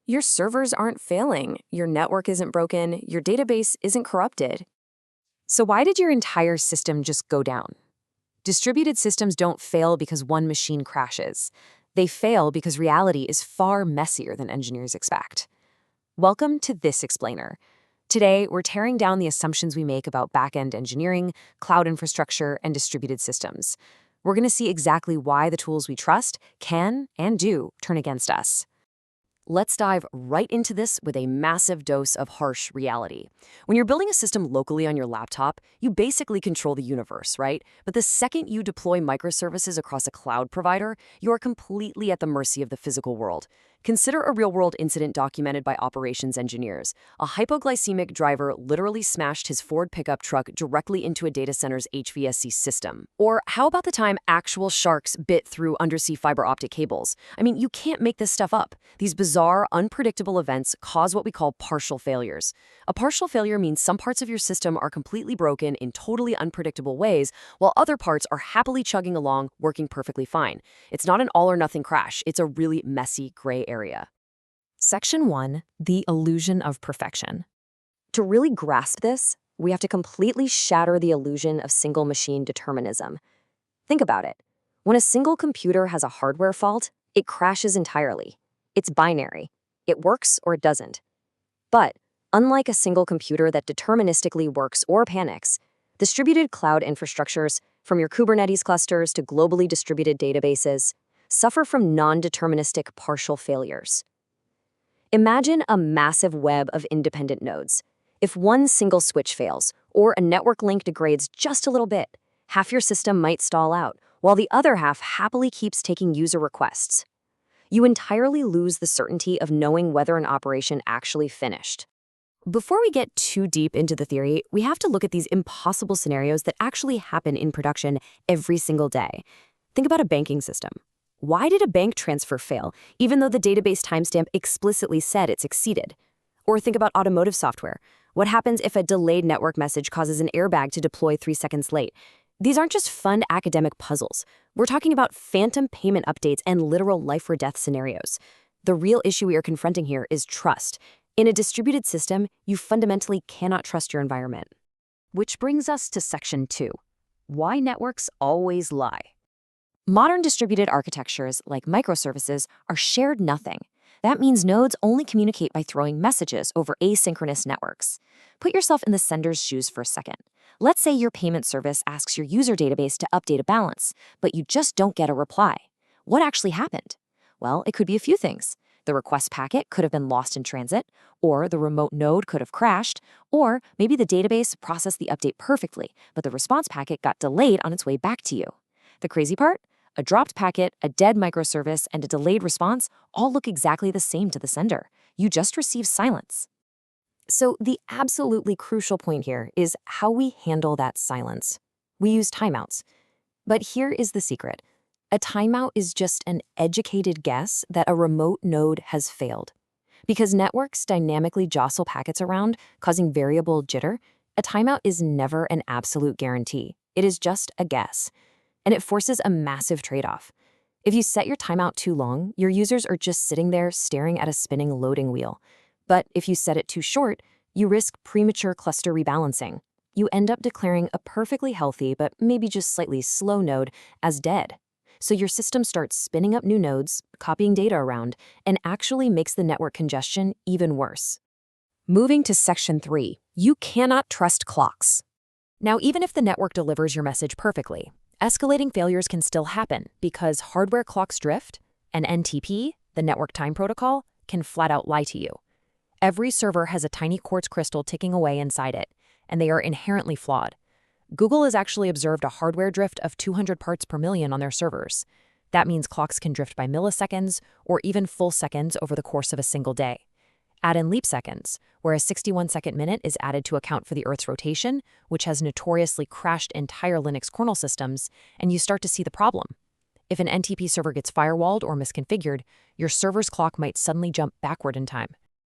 Your servers aren't failing, your network isn't broken, your database isn't corrupted. So why did your entire system just go down? Distributed systems don't fail because one machine crashes. They fail because reality is far messier than engineers expect. Welcome to This Explainer. Today, we're tearing down the assumptions we make about back-end engineering, cloud infrastructure, and distributed systems. We're going to see exactly why the tools we trust can and do turn against us. Let's dive right into this with a massive dose of harsh reality. When you're building a system locally on your laptop, you basically control the universe, right? But the second you deploy microservices across a cloud provider, you are completely at the mercy of the physical world. Consider a real-world incident documented by operations engineers. A hypoglycemic driver literally smashed his Ford pickup truck directly into a data center's HVAC system. Or how about the time actual sharks bit through undersea fiber optic cables? I mean, you can't make this stuff up. These bizarre, unpredictable events cause what we call partial failures. A partial failure means some parts of your system are completely broken in totally unpredictable ways, while other parts are happily chugging along, working perfectly fine. It's not an all-or-nothing crash. It's a really messy, gray area. Section 1, the illusion of perfection. To really grasp this, we have to completely shatter the illusion of single machine determinism. Think about it. When a single computer has a hardware fault, it crashes entirely. It's binary. It works or it doesn't. But unlike a single computer that deterministically works or panics, distributed cloud infrastructures, from your Kubernetes clusters to globally distributed databases, suffer from non-deterministic partial failures. Imagine a massive web of independent nodes. If one single switch fails, or a network link degrades just a little bit, half your system might stall out, while the other half happily keeps taking user requests. You entirely lose the certainty of knowing whether an operation actually finished. Before we get too deep into the theory, we have to look at these impossible scenarios that actually happen in production every single day. Think about a banking system. Why did a bank transfer fail, even though the database timestamp explicitly said it succeeded? Or think about automotive software. What happens if a delayed network message causes an airbag to deploy 3 seconds late? These aren't just fun academic puzzles. We're talking about phantom payment updates and literal life-or-death scenarios. The real issue we are confronting here is trust. In a distributed system, you fundamentally cannot trust your environment. Which brings us to Section 2. Why networks always lie. Modern distributed architectures, like microservices, are shared nothing. That means nodes only communicate by throwing messages over asynchronous networks. Put yourself in the sender's shoes for a second. Let's say your payment service asks your user database to update a balance, but you just don't get a reply. What actually happened? Well, it could be a few things. The request packet could have been lost in transit, or the remote node could have crashed, or maybe the database processed the update perfectly, but the response packet got delayed on its way back to you. The crazy part? A dropped packet, a dead microservice, and a delayed response all look exactly the same to the sender. You just received silence. So the absolutely crucial point here is how we handle that silence. We use timeouts. But here is the secret. A timeout is just an educated guess that a remote node has failed. Because networks dynamically jostle packets around, causing variable jitter, a timeout is never an absolute guarantee. It is just a guess. And it forces a massive trade-off. If you set your timeout too long, your users are just sitting there staring at a spinning loading wheel. But if you set it too short, you risk premature cluster rebalancing. You end up declaring a perfectly healthy but maybe just slightly slow node as dead. So your system starts spinning up new nodes, copying data around, and actually makes the network congestion even worse. Moving to Section 3, you cannot trust clocks. Now, even if the network delivers your message perfectly, escalating failures can still happen because hardware clocks drift, and NTP, the network time protocol, can flat out lie to you. Every server has a tiny quartz crystal ticking away inside it, and they are inherently flawed. Google has actually observed a hardware drift of 200 parts per million on their servers. That means clocks can drift by milliseconds or even full seconds over the course of a single day. Add in leap seconds, where a 61-second minute is added to account for the Earth's rotation, which has notoriously crashed entire Linux kernel systems, and you start to see the problem. If an NTP server gets firewalled or misconfigured, your server's clock might suddenly jump backward in time.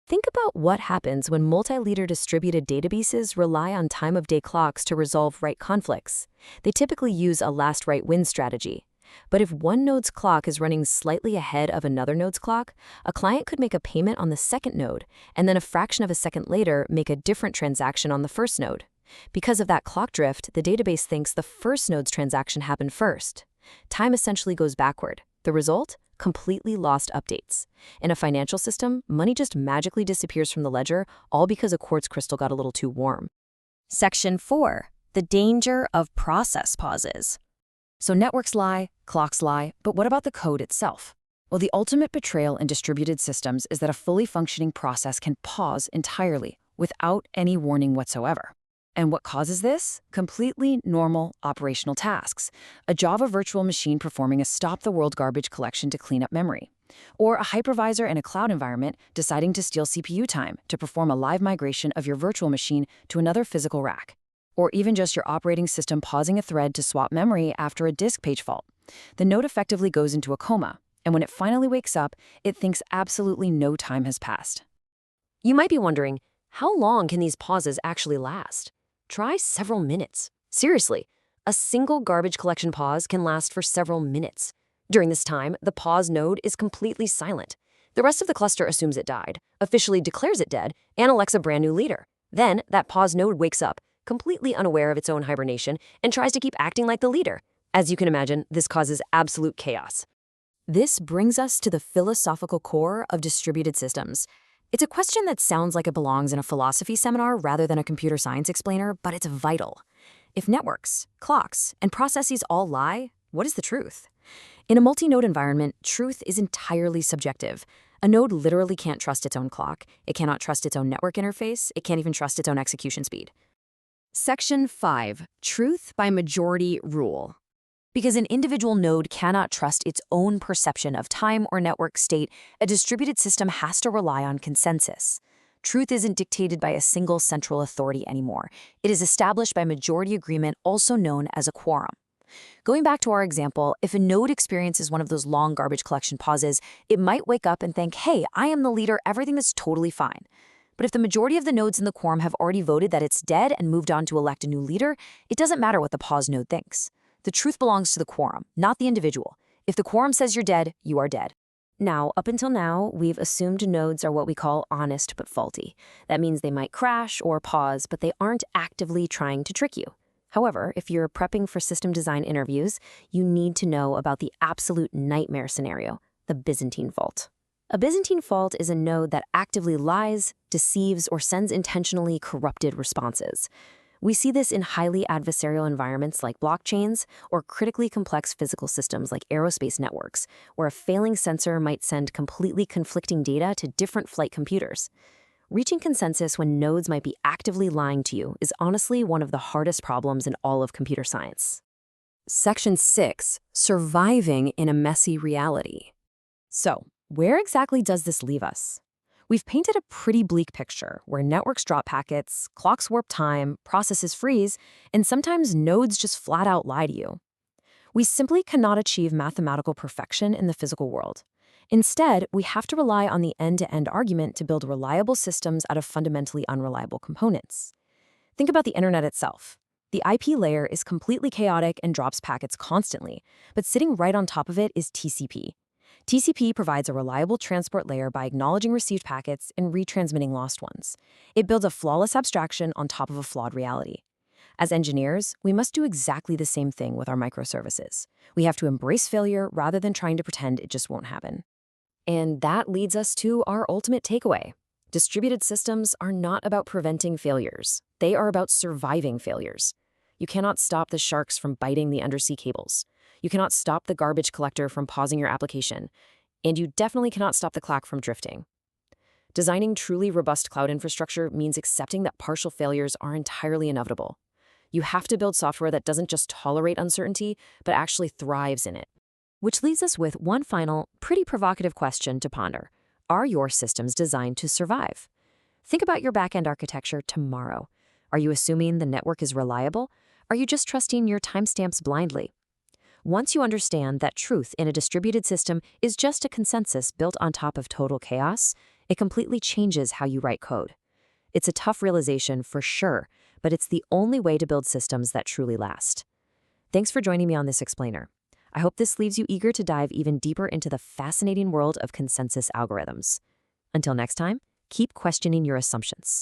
Think about what happens when multi-liter distributed databases rely on time-of-day clocks to resolve write conflicts. They typically use a last write wins strategy. But if one node's clock is running slightly ahead of another node's clock, a client could make a payment on the second node, and then a fraction of a second later make a different transaction on the first node. Because of that clock drift, the database thinks the first node's transaction happened first. Time essentially goes backward. The result? Completely lost updates. In a financial system, money just magically disappears from the ledger, all because a quartz crystal got a little too warm. Section 4. The danger of process pauses. So networks lie, clocks lie, but what about the code itself? Well, the ultimate betrayal in distributed systems is that a fully functioning process can pause entirely, without any warning whatsoever. And what causes this? Completely normal operational tasks. A Java virtual machine performing a stop-the-world garbage collection to clean up memory. Or a hypervisor in a cloud environment deciding to steal CPU time to perform a live migration of your virtual machine to another physical rack. Or even just your operating system pausing a thread to swap memory after a disk page fault. The node effectively goes into a coma, and when it finally wakes up, it thinks absolutely no time has passed. You might be wondering, how long can these pauses actually last? Try several minutes. Seriously, a single garbage collection pause can last for several minutes. During this time, the pause node is completely silent. The rest of the cluster assumes it died, officially declares it dead, and elects a brand new leader. Then, that pause node wakes up, completely unaware of its own hibernation, and tries to keep acting like the leader. As you can imagine, this causes absolute chaos. This brings us to the philosophical core of distributed systems. It's a question that sounds like it belongs in a philosophy seminar rather than a computer science explainer, but it's vital. If networks, clocks, and processes all lie, what is the truth? In a multi-node environment, truth is entirely subjective. A node literally can't trust its own clock, it cannot trust its own network interface, it can't even trust its own execution speed. Section 5. Truth by majority rule. Because an individual node cannot trust its own perception of time or network state, a distributed system has to rely on consensus. Truth isn't dictated by a single central authority anymore. It is established by majority agreement, also known as a quorum. Going back to our example, if a node experiences one of those long garbage collection pauses, it might wake up and think, hey, I am the leader, everything is totally fine. But if the majority of the nodes in the quorum have already voted that it's dead and moved on to elect a new leader, it doesn't matter what the pause node thinks. The truth belongs to the quorum, not the individual. If the quorum says you're dead, you are dead. Now, up until now, we've assumed nodes are what we call honest but faulty. That means they might crash or pause, but they aren't actively trying to trick you. However, if you're prepping for system design interviews, you need to know about the absolute nightmare scenario, the Byzantine fault. A Byzantine fault is a node that actively lies, deceives, or sends intentionally corrupted responses. We see this in highly adversarial environments like blockchains or critically complex physical systems like aerospace networks, where a failing sensor might send completely conflicting data to different flight computers. Reaching consensus when nodes might be actively lying to you is honestly one of the hardest problems in all of computer science. Section 6. Surviving in a messy reality. So, where exactly does this leave us? We've painted a pretty bleak picture where networks drop packets, clocks warp time, processes freeze, and sometimes nodes just flat out lie to you. We simply cannot achieve mathematical perfection in the physical world. Instead, we have to rely on the end-to-end argument to build reliable systems out of fundamentally unreliable components. Think about the internet itself. The IP layer is completely chaotic and drops packets constantly, but sitting right on top of it is TCP. TCP provides a reliable transport layer by acknowledging received packets and retransmitting lost ones. It builds a flawless abstraction on top of a flawed reality. As engineers, we must do exactly the same thing with our microservices. We have to embrace failure rather than trying to pretend it just won't happen. And that leads us to our ultimate takeaway. Distributed systems are not about preventing failures. They are about surviving failures. You cannot stop the sharks from biting the undersea cables. You cannot stop the garbage collector from pausing your application. And you definitely cannot stop the clock from drifting. Designing truly robust cloud infrastructure means accepting that partial failures are entirely inevitable. You have to build software that doesn't just tolerate uncertainty, but actually thrives in it. Which leaves us with one final, pretty provocative question to ponder. Are your systems designed to survive? Think about your backend architecture tomorrow. Are you assuming the network is reliable? Are you just trusting your timestamps blindly? Once you understand that truth in a distributed system is just a consensus built on top of total chaos, it completely changes how you write code. It's a tough realization for sure, but it's the only way to build systems that truly last. Thanks for joining me on this explainer. I hope this leaves you eager to dive even deeper into the fascinating world of consensus algorithms. Until next time, keep questioning your assumptions.